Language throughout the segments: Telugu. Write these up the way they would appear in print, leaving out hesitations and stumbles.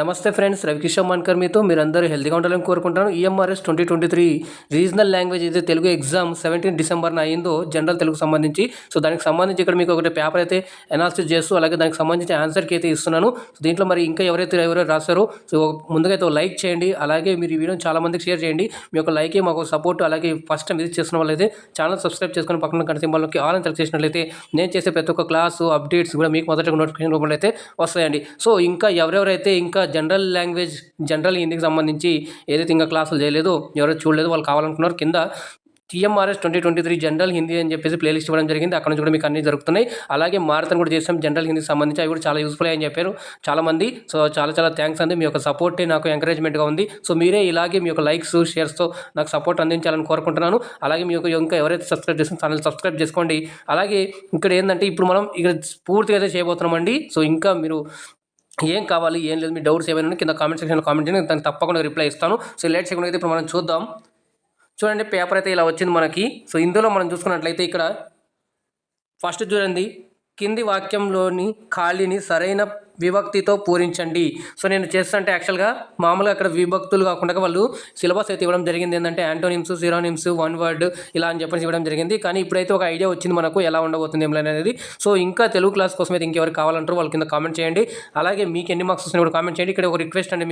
నమస్తే ఫ్రెండ్స్, రవికిషోర్ మన్కర్ మీతో. మీరందరూ హెల్తీగా ఉండాలని కోరుకుంటాను. ఈఎంఆర్ఎస్ 2023 రీజనల్ లాంగ్వేజ్ అయితే తెలుగు ఎగ్జామ్ 17 డిసెంబర్న అయిందో జనరల్ తెలుగు సంబంధించి. సో దానికి సంబంధించి ఇక్కడ మీకు ఒకటి పేపర్ అయితే అనాలిసిస్ చేస్తూ అలాగే దానికి సంబంధించి ఆన్సర్కి అయితే ఇస్తున్నాను. సో దీంట్లో మరి ఇంకా ఎవరైతే రాస్తారో సో ముందుగా అయితే లైక్ చేయండి. అలాగే మీరు ఈ వీడియోని చాలా మందికి షేర్ చేయండి. మీ యొక్క లైకే మాకు సపోర్ట్. అలాగే ఫస్ట్ టైం విజిట్ చేస్తున్న వాళ్ళైతే ఛానల్ సబ్స్క్రైబ్ చేసుకుని పక్కన గంట సింబల్లోకి ఆల్ అని సెలెక్ట్ చేసినట్లయితే నేను చేసే ప్రతి ఒక్క క్లాసు అప్డేట్స్ కూడా మీకు మొదటగా నోటిఫికేషన్ రూపంలో అయితే వస్తాయండి. సో ఇంకా ఎవరెవరైతే ఇంకా జనరల్ లాంగ్వేజ్ జనరల్ హిందీకి సంబంధించి ఏదైతే ఇంకా క్లాసులు చేయలేదో ఎవరైతే చూడలేదు వాళ్ళు కావాలనుకున్నారు కింద టీఎంఆర్ఎస్ 2023 జనరల్ హిందీ అని చెప్పేసి ప్లేలిస్ట్ ఇవ్వడం జరిగింది. అక్కడ నుంచి కూడా మీకు అన్ని జరుగుతున్నాయి. అలాగే మారథాన్ కూడా చేసాం జనరల్ హిందీకి సంబంధించి. అవి కూడా చాలా యూస్ఫుల్ అని చెప్పారు చాలామంది. సో చాలా థ్యాంక్స్ అండి. మీ యొక్క సపోర్టే నాకు ఎంకరేజ్మెంట్గా ఉంది. సో మీరే ఇలాగే మీ యొక్క లైక్స్ షేర్స్తో నాకు సపోర్ట్ అందించాలని కోరుకుంటున్నాను. అలాగే మీ యొక్క ఇంకా ఎవరైతే సబ్స్క్రైబ్ చేసిన ఛానల్ సబ్స్క్రైబ్ చేసుకోండి. అలాగే ఇక్కడ ఏంటంటే ఇప్పుడు మనం ఇక్కడ పూర్తిగా అయితే చేయబోతున్నామండి. సో ఇంకా మీరు ఏం కావాలి ఏం లేదు మీ డౌట్స్ ఏమైనా కింద కామెంట్ సెక్షన్లో కామెంట్ చేయండి, దానికి తప్పకుండా రిప్లై ఇస్తాను. సో లేట్ చేయకుండా అయితే ఇప్పుడు మనం చూద్దాం. చూడండి పేపర్ అయితే ఇలా వచ్చింది మనకి. సో ఇందులో మనం చూసుకున్నట్లయితే ఇక్కడ ఫస్ట్ చూడండి, కింది వాక్యంలోని ఖాళీని సరైన విభక్తితో పూరించండి. సో నేను చేస్తుంటే యాక్చువల్గా మామూలుగా అక్కడ విభక్తులు కాకుండా వాళ్ళు సిలబస్ అయితే ఇవ్వడం జరిగింది. ఏంటంటే యాంటోనిమ్స్, సిరోనిమ్స్, వన్ వర్డ్ ఇలా అని చెప్పేసి ఇవ్వడం జరిగింది. కానీ ఇప్పుడైతే ఒక ఐడియా వచ్చింది మనకు ఎలా ఉండబోతుంది ఏం అనేది. సో ఇంకా తెలుగు క్లాస్ కోసం అయితే ఇంకెవరు కావాలంటారో వాళ్ళ కింద కామెంట్ చేయండి. అలాగే మీకు ఎన్ని మార్క్స్ వస్తున్నాయి కూడా కామెంట్ చేయండి. ఇక్కడ ఒక రిక్వెస్ట్ అండి,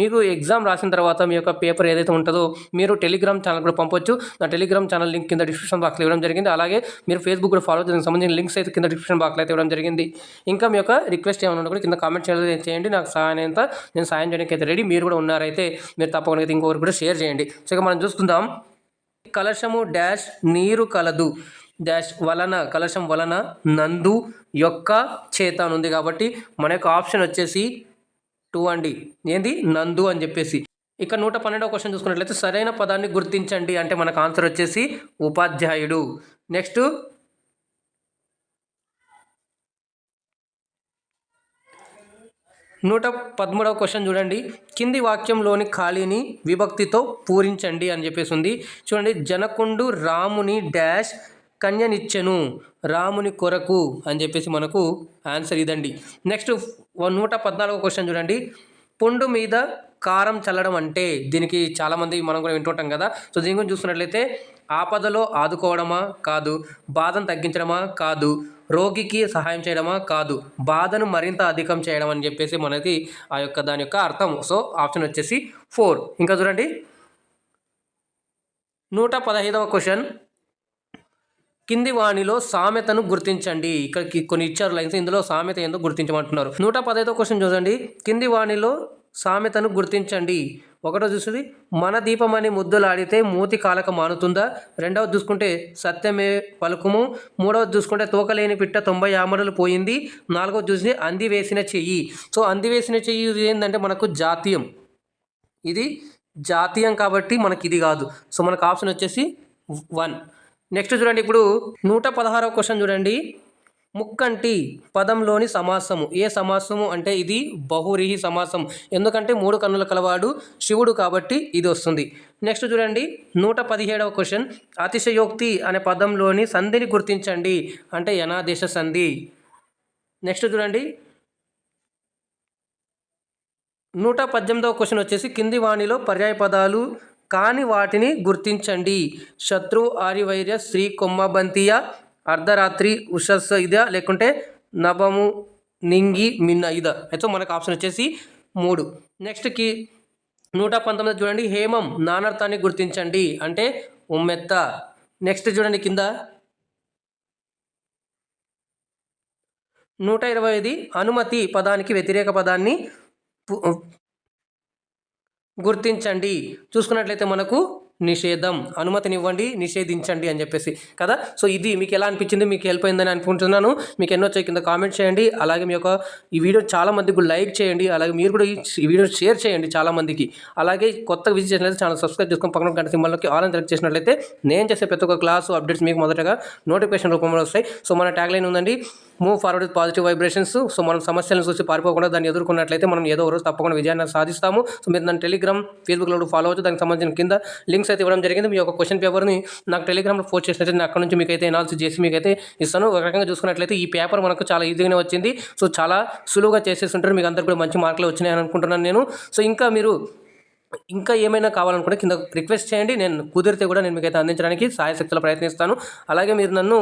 మీకు ఎగ్జామ్ రాసిన తర్వాత మీ యొక్క పేపర్ ఏదైతే ఉంటుందో మీరు టెలిగ్రామ్ ఛానల్ కూడా పంపొచ్చు. నా టెలిగ్రామ్ ఛానల్ లింక్ కింద డిస్క్రిప్షన్ బాక్స్లో ఇవ్వడం జరిగింది. అలాగే మీరు ఫేస్బుక్ కూడా ఫాలో చేయడానికి సంబంధించిన లింక్స్ అయితే కింద డిస్క్రిప్షన్ బాక్స్లో అయితే ఇవ్వడం జరిగింది. ఇంకా మీ యొక్క రిక్వెస్ట్ ఏమైనా కూడా కింద కామెంట్ చేయండి. నాకు సహాయం అంతా నేను సాయం చేయడానికి అయితే రెడీ. మీరు కూడా ఉన్నారైతే మీరు తప్పకుండా అయితే ఇంకొకరు కూడా షేర్ చేయండి. సో ఇక మనం చూసుకుందాం. కలశము డాష్ నీరు కలదు డాష్ వలన, కలశం వలన నందు యొక్క చేత అని ఉంది కాబట్టి మన యొక్క ఆప్షన్ వచ్చేసి 2 అండి. ఏంది నందు అని చెప్పేసి. ఇక 112వ క్వశ్చన్ చూసుకున్నట్లయితే సరైన పదాన్ని గుర్తించండి అంటే మనకు ఆన్సర్ వచ్చేసి ఉపాధ్యాయుడు. నెక్స్ట్ 113వ క్వశ్చన్ చూడండి, కింది వాక్యంలోని ఖాళీని విభక్తితో పూరించండి అని చెప్పేసి ఉంది. చూడండి, జనకుండు రాముని డాష్ కన్యనిచ్చెను రాముని కొరకు అని చెప్పేసి మనకు ఆన్సర్ ఇదండి. నెక్స్ట్ 114వ క్వశ్చన్ చూడండి, పుండు మీద కారం చల్లడం అంటే దీనికి చాలామంది మనం కూడా వింటుంటాం కదా. సో దీని గురించి చూసుకున్నట్లయితే ఆపదలో ఆదుకోవడమా కాదు, బాధను తగ్గించడమా కాదు, రోగికి సహాయం చేయడమా కాదు, బాధను మరింత అధికం చేయడం అని చెప్పేసి మనకి దాని యొక్క అర్థం. సో ఆప్షన్ వచ్చేసి 4. ఇంకా చూడండి 115వ క్వశ్చన్, కింది వాణిలో సామెతను గుర్తించండి. ఇక్కడ కొన్ని ఇచ్చారు లైన్స్, ఇందులో సామెత ఏందో గుర్తించమంటున్నారు. 115వ క్వశ్చన్ చూడండి, కింది వాణిలో సామెతను గుర్తించండి. ఒకటో చూస్తుంది, మన దీపమని ముద్దులాడితే మూతి కాలక మానుతుందా. రెండవది చూసుకుంటే సత్యమే పలుకుము. మూడవది చూసుకుంటే తోకలేని పిట్ట 90 ఆమడలు పోయింది. నాలుగవది చూసి అంది వేసిన చెయ్యి. సో అంది వేసిన చెయ్యి ఏంటంటే మనకు జాతీయం, ఇది జాతీయం కాబట్టి మనకి ఇది కాదు. సో మనకు ఆప్షన్ వచ్చేసి 1. నెక్స్ట్ చూడండి, ఇప్పుడు 116వ క్వశ్చన్ చూడండి, ముక్కంటి పదంలోని సమాసము ఏ సమాసము అంటే ఇది బహువ్రీహి సమాసం. ఎందుకంటే 3 కన్నుల కలవాడు శివుడు కాబట్టి ఇది వస్తుంది. నెక్స్ట్ చూడండి 117వ క్వశ్చన్, అతిశయోక్తి అనే పదంలోని సంధిని గుర్తించండి అంటే యనాదేశ సంధి. నెక్స్ట్ చూడండి 118వ క్వశ్చన్ వచ్చేసి, కింది వాణిలో పర్యాయ పదాలు కాని వాటిని గుర్తించండి. శత్రు, ఆర్యవైర్య, శ్రీ, కొమ్మబంతియ, అర్ధరాత్రి, ఉషస్ ఇదా లేకుంటే నభము, నింగి, మిన్న ఇదా. అయితే మనకు ఆప్షన్ వచ్చేసి 3. నెక్స్ట్కి 119 చూడండి, హేమం నానార్థాన్ని గుర్తించండి అంటే ఉమ్మెత్త. నెక్స్ట్ చూడండి కింద 120 అనుమతి పదానికి వ్యతిరేక పదాన్ని గుర్తించండి. చూసుకున్నట్లయితే మనకు నిషేధం, అనుమతినివ్వండి, నిషేధించండి అని చెప్పేసి కదా. సో ఇది మీకు ఎలా అనిపించింది, మీకు హెల్ప్ అయిందని అనుకుంటున్నాను. మీకు ఎన్నో వచ్చాయి కింద కామెంట్ చేయండి. అలాగే మీ యొక్క ఈ వీడియో చాలామందికి లైక్ చేయండి. అలాగే మీరు కూడా ఈ వీడియో షేర్ చేయండి చాలామందికి. అలాగే కొత్తగా విజిట్ చేసినట్లయితే ఛానల్ సబ్స్క్రైబ్ చేసుకొని పక్కన గంట సింబల్లోకి ఆల్ అని సెలెక్ట్ చేసినట్లయితే నేను చేసే ప్రతి ఒక్క క్లాసు అప్డేట్స్ మీకు మొదటగా నోటిఫికేషన్ రూపంలో వస్తాయి. సో మన ట్యాగ్లైన్ ఉందండి, move forward with positive vibrations. So మనం సమస్యలను చూసి పారిపోకుండా దాన్ని ఎదుర్కొన్నట్లయితే మనం ఏదో ఒక రోజు తప్పకుండా విజయాన్ని సాధిస్తాము. సో మీరు నన్ను టెలిగ్రామ్, ఫేస్బుక్లో ఫాలో అవచ్చు. దానికి సంబంధించిన కింద లింక్స్ అయితే ఇవ్వడం జరిగింది. మీ యొక్క క్వశ్చన్ పేపర్ని నాకు టెలిగ్రామ్లో పోస్ట్ చేసినట్లయితే నేను అక్కడ నుంచి మీకైతే ఎనాలిసిస్ చేసి మీకైతే ఇస్తాను. ఒక రకంగా చూసుకున్నట్లయితే ఈ పేపర్ మనకు చాలా ఈజీగానే వచ్చింది. సో చాలా సులువుగా చేసేస్తుంటారు. మీకు అందరికీ కూడా మంచి మార్కులు వచ్చినాయని అనుకుంటున్నాను నేను. సో ఇంకా ఏమైనా కావాలనుకుంటే కింద రిక్వెస్ట్ చేయండి. నేను కుదిరితే కూడా నేను మీకైతే అందించడానికి సాయశక్తుల ప్రయత్నిస్తాను. అలాగే మీరు నన్ను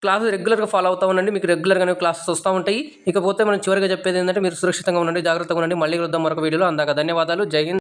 క్లాసెస్ రెగ్యులర్గా ఫాలో అవుతూ ఉండండి. మీకు రెగ్యులర్గానే క్లాసెస్ వస్తూ ఉంటాయి. ఇకపోతే మనం చివరిగా చెప్పేది ఏంటంటే మీరు సురక్షితంగా ఉండండి, జాగ్రత్తగా ఉండండి. మళ్ళీ కలుద్దాం మరొక వీడియోలో. అందాక ధన్యవాదాలు. జై హింద్.